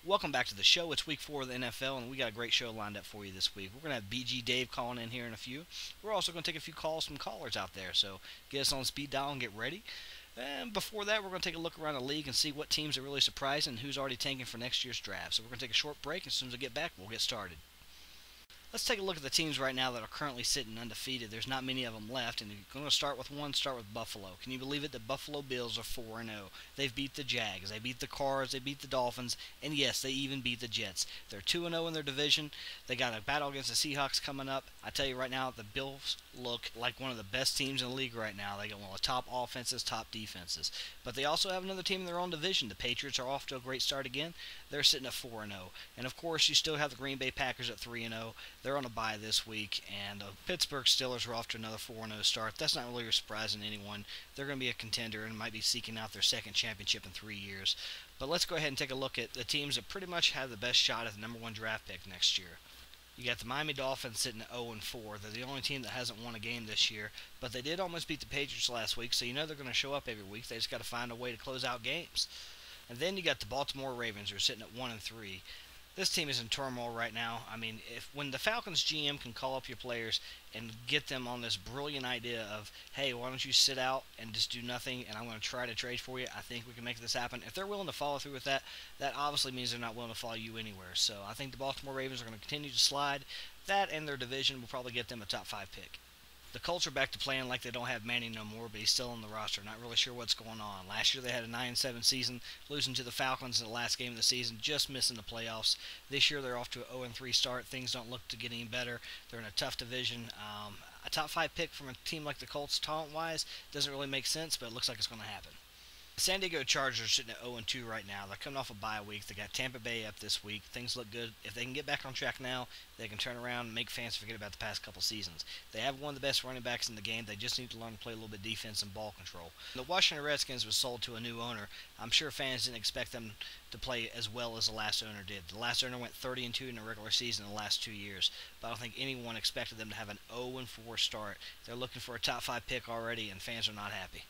Welcome back to the show. It's week 4 of the NFL, and we got a great show lined up for you this week. We're going to have Bgdave calling in here in a few. We're also going to take a few calls from callers out there, so get us on speed dial and get ready. And before that, we're going to take a look around the league and see what teams are really surprising and who's already tanking for next year's draft. So we're going to take a short break, and as soon as we get back, we'll get started. Let's take a look at the teams right now that are currently sitting undefeated. There's not many of them left, and you're going to start with Buffalo. Can you believe it? The Buffalo Bills are 4-0. They've beat the Jags, they beat the Cards, they beat the Dolphins, and yes, they even beat the Jets. They're 2-0 in their division. They got a battle against the Seahawks coming up. I tell you right now, the Bills look like one of the best teams in the league right now. They got one of the top offenses, top defenses. But they also have another team in their own division. The Patriots are off to a great start again. They're sitting at 4-0. And of course, you still have the Green Bay Packers at 3-0. They're on a bye this week, and the Pittsburgh Steelers are off to another 4-0 start. That's not really surprising to anyone. They're going to be a contender and might be seeking out their second championship in 3 years. But let's go ahead and take a look at the teams that pretty much have the best shot at the number 1 draft pick next year. You got the Miami Dolphins sitting at 0-4. They're the only team that hasn't won a game this year, but they did almost beat the Patriots last week, so you know they're going to show up every week. They just got to find a way to close out games. And then you got the Baltimore Ravens, who are sitting at 1-3. This team is in turmoil right now. I mean, when the Falcons GM can call up your players and get them on this brilliant idea of, hey, why don't you sit out and just do nothing, and I'm going to try to trade for you, I think we can make this happen. If they're willing to follow through with that, that obviously means they're not willing to follow you anywhere. So I think the Baltimore Ravens are going to continue to slide. That and their division will probably get them a top 5 pick. The Colts are back to playing like they don't have Manning no more, but he's still on the roster. Not really sure what's going on. Last year they had a 9-7 season, losing to the Falcons in the last game of the season, just missing the playoffs. This year they're off to an 0-3 start. Things don't look to get any better. They're in a tough division. A top 5 pick from a team like the Colts, talent-wise, doesn't really make sense, but it looks like it's going to happen. The San Diego Chargers are sitting at 0-2 right now. They're coming off a bye week. They got Tampa Bay up this week. Things look good. If they can get back on track now, they can turn around and make fans forget about the past couple seasons. They have one of the best running backs in the game. They just need to learn to play a little bit of defense and ball control. The Washington Redskins was sold to a new owner. I'm sure fans didn't expect them to play as well as the last owner did. The last owner went 30-2 in the regular season in the last 2 years, but I don't think anyone expected them to have an 0-4 start. They're looking for a top 5 pick already, and fans are not happy.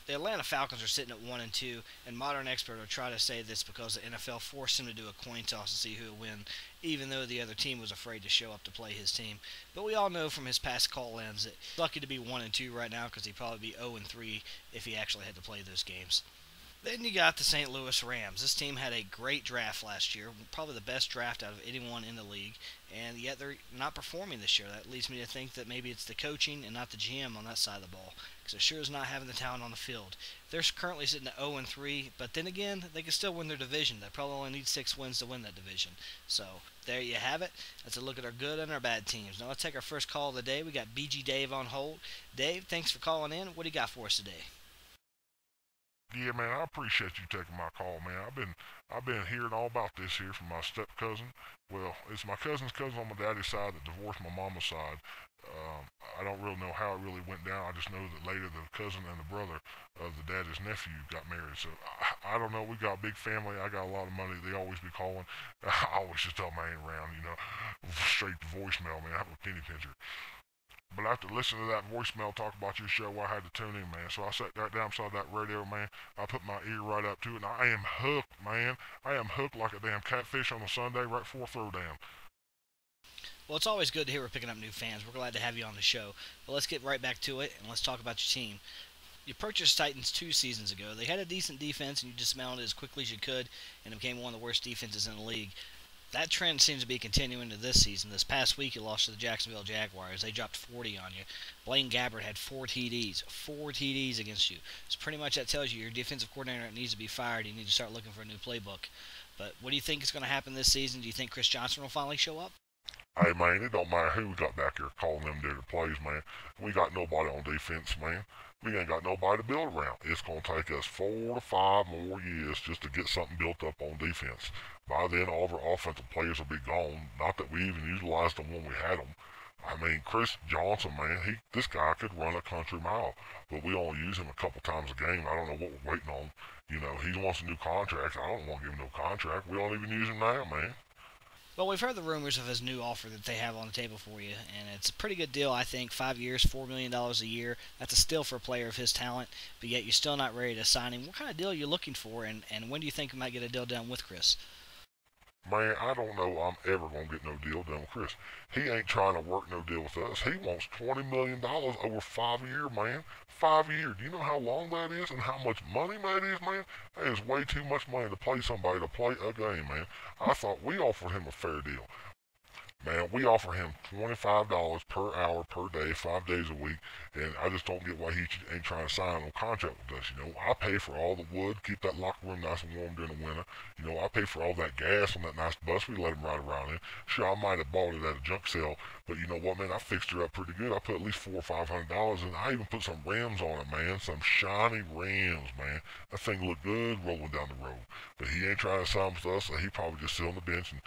The Atlanta Falcons are sitting at 1-2, and modern experts will try to say this because the NFL forced him to do a coin toss to see who would win, even though the other team was afraid to show up to play his team. But we all know from his past call-ins that he's lucky to be 1-2 right now because he'd probably be 0-3 if he actually had to play those games. Then you got the St. Louis Rams. This team had a great draft last year, probably the best draft out of anyone in the league, and yet they're not performing this year. That leads me to think that maybe it's the coaching and not the GM on that side of the ball, because it sure is not having the talent on the field. They're currently sitting at 0-3, but then again, they can still win their division. They probably only need 6 wins to win that division. So there you have it. Let's look at our good and our bad teams. Now let's take our first call of the day. We got Bgdave on hold. Dave, thanks for calling in. What do you got for us today? Yeah, man, I appreciate you taking my call, man. I've been hearing all about this here from my step cousin. Well, it's my cousin's cousin on my daddy's side that divorced my mama's side. I don't really know how it really went down. I just know that later the cousin and the brother of the daddy's nephew got married. So I don't know. We got a big family. I got a lot of money. They always be calling. I always just tell them I ain't around, straight to voicemail, man. I have a penny pincher. But after listening to that voicemail talk about your show, I had to tune in, man. So I sat right down beside that radio, man. I put my ear right up to it, and I am hooked, man. I am hooked like a damn catfish on a Sunday right before throwdown. Well, it's always good to hear we're picking up new fans. We're glad to have you on the show. But let's get right back to it, and let's talk about your team. You purchased Titans 2 seasons ago. They had a decent defense, and you dismounted it as quickly as you could, and it became one of the worst defenses in the league. That trend seems to be continuing to this season. This past week, you lost to the Jacksonville Jaguars. They dropped 40 on you. Blaine Gabbert had 4 TDs. 4 TDs against you. So pretty much that tells you your defensive coordinator needs to be fired. You need to start looking for a new playbook. But what do you think is going to happen this season? Do you think Chris Johnson will finally show up? Hey, man, it don't matter who we got back here calling them different plays, man. We got nobody on defense, man. We ain't got nobody to build around. It's going to take us 4 to 5 more years just to get something built up on defense. By then, all of our offensive players will be gone. Not that we even utilized them when we had them. I mean, Chris Johnson, man, this guy could run a country mile, but we only use him a couple times a game. I don't know what we're waiting on. He wants a new contract. I don't want to give him no contract. We don't even use him now, man. Well, we've heard the rumors of his new offer that they have on the table for you, and it's a pretty good deal, I think. 5 years, $4 million a year. That's a steal for a player of his talent, but yet you're still not ready to sign him. What kind of deal are you looking for, and when do you think you might get a deal done with Chris? Man, I don't know I'm ever gonna get no deal done with Chris. He ain't trying to work no deal with us. He wants $20 million over 5 years, man. 5 years. Do you know how long that is and how much money that is, man? That is way too much money to play somebody to play a game, man. I thought we offered him a fair deal. Man, we offer him $25 per hour per day, 5 days a week, and I just don't get why he ain't trying to sign a contract with us. I pay for all the wood, keep that locker room nice and warm during the winter. I pay for all that gas on that nice bus we let him ride around in. Sure, I might have bought it at a junk sale, but you know what, man? I fixed her up pretty good. I put at least $400 or $500 in. I even put some rims on it, man. Some shiny rims, man. That thing looked good rolling down the road. But he ain't trying to sign with us, so he probably just sit on the bench and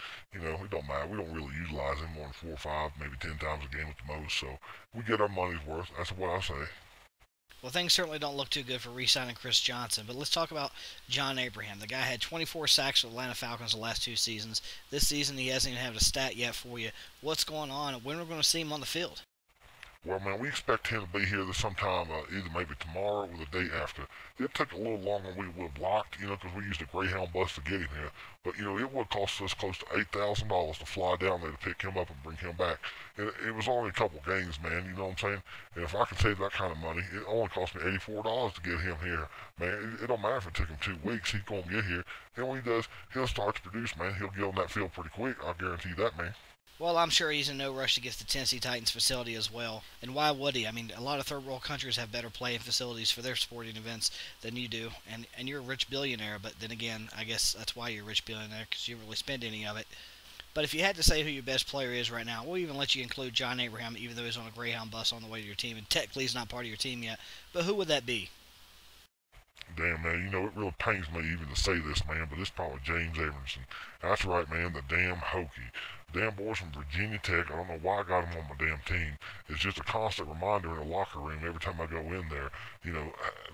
it don't matter. We don't really utilize him more than 4 or 5, maybe 10 times a game at the most. So we get our money's worth. That's what I say. Well, things certainly don't look too good for re-signing Chris Johnson, but let's talk about John Abraham. The guy had 24 sacks with Atlanta Falcons the last 2 seasons. This season, he hasn't even had a stat yet for you. What's going on, and when are we going to see him on the field? Well, man, we expect him to be here this sometime, either maybe tomorrow or the day after. It took a little longer than we would have liked, because we used a Greyhound bus to get him here. But, it would cost us close to $8,000 to fly down there to pick him up and bring him back. And it was only a couple games, man, you know what I'm saying? And if I can save that kind of money, it only cost me $84 to get him here. Man, it don't matter if it took him 2 weeks, he's going to get here. And when he does, he'll start to produce, man. He'll get on that field pretty quick, I guarantee that, man. Well, I'm sure he's in no rush to get to the Tennessee Titans facility as well. And why would he? I mean, a lot of third world countries have better playing facilities for their sporting events than you do. And you're a rich billionaire, but then again, I guess that's why you're a rich billionaire, because you don't really spend any of it. But if you had to say who your best player is right now, we'll even let you include John Abraham, even though he's on a Greyhound bus on the way to your team. And technically, he's not part of your team yet. But who would that be? Damn, man, it really pains me even to say this, man, but it's probably James Everson. That's right, man, the damn Hokie. Damn boys from Virginia Tech. I don't know why I got him on my damn team. It's just a constant reminder in the locker room every time I go in there.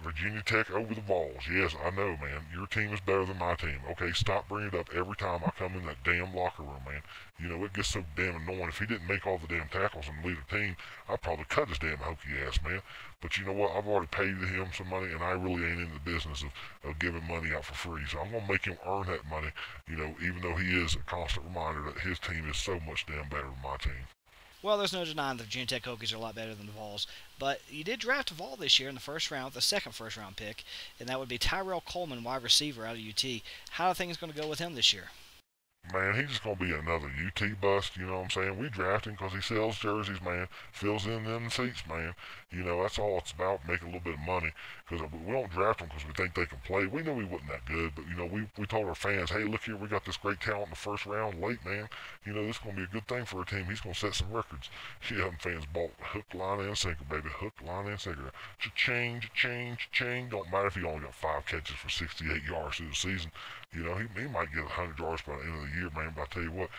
Virginia Tech over the Vols. Yes, I know, man. Your team is better than my team. Okay, stop bringing it up every time I come in that damn locker room, man. It gets so damn annoying. If he didn't make all the damn tackles and lead the team, I'd probably cut his damn Hokie ass, man. But you know what? I've already paid him some money, and I really ain't in the business of giving money out for free. So I'm going to make him earn that money, even though he is a constant reminder that his team is so much damn better than my team. Well, there's no denying the Virginia Tech Hokies are a lot better than the Vols. But you did draft a Vol this year in the first round, the second first-round pick, and that would be Tyrell Coleman, wide receiver out of UT. How are things going to go with him this year? Man, he's just going to be another UT bust, you know what I'm saying? We draft him because he sells jerseys, man. Fills in them seats, man. That's all it's about, making a little bit of money. Because we don't draft them because we think they can play. We knew he wasn't that good, but, we told our fans, hey, look here, we got this great talent in the first round late, man. This is going to be a good thing for our team. He's going to set some records. Yeah, them fans bought hook, line, and sinker, baby. Hook, line, and sinker. Cha-ching, cha-ching, cha-ching. Don't matter if he only got 5 catches for 68 yards through the season. He might get 100 yards by the end of the year, man. But I tell you what,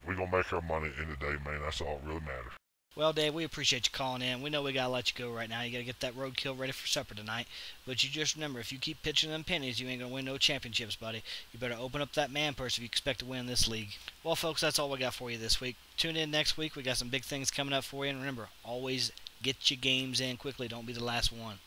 we're going to make our money in the day, man. That's all that really matters. Well, Dave, we appreciate you calling in. We know we got to let you go right now. You got to get that roadkill ready for supper tonight. But you just remember, if you keep pitching them pennies, you ain't going to win no championships, buddy. You better open up that man purse if you expect to win this league. Well, folks, that's all we got for you this week. Tune in next week. We got some big things coming up for you. And remember, always get your games in quickly. Don't be the last one.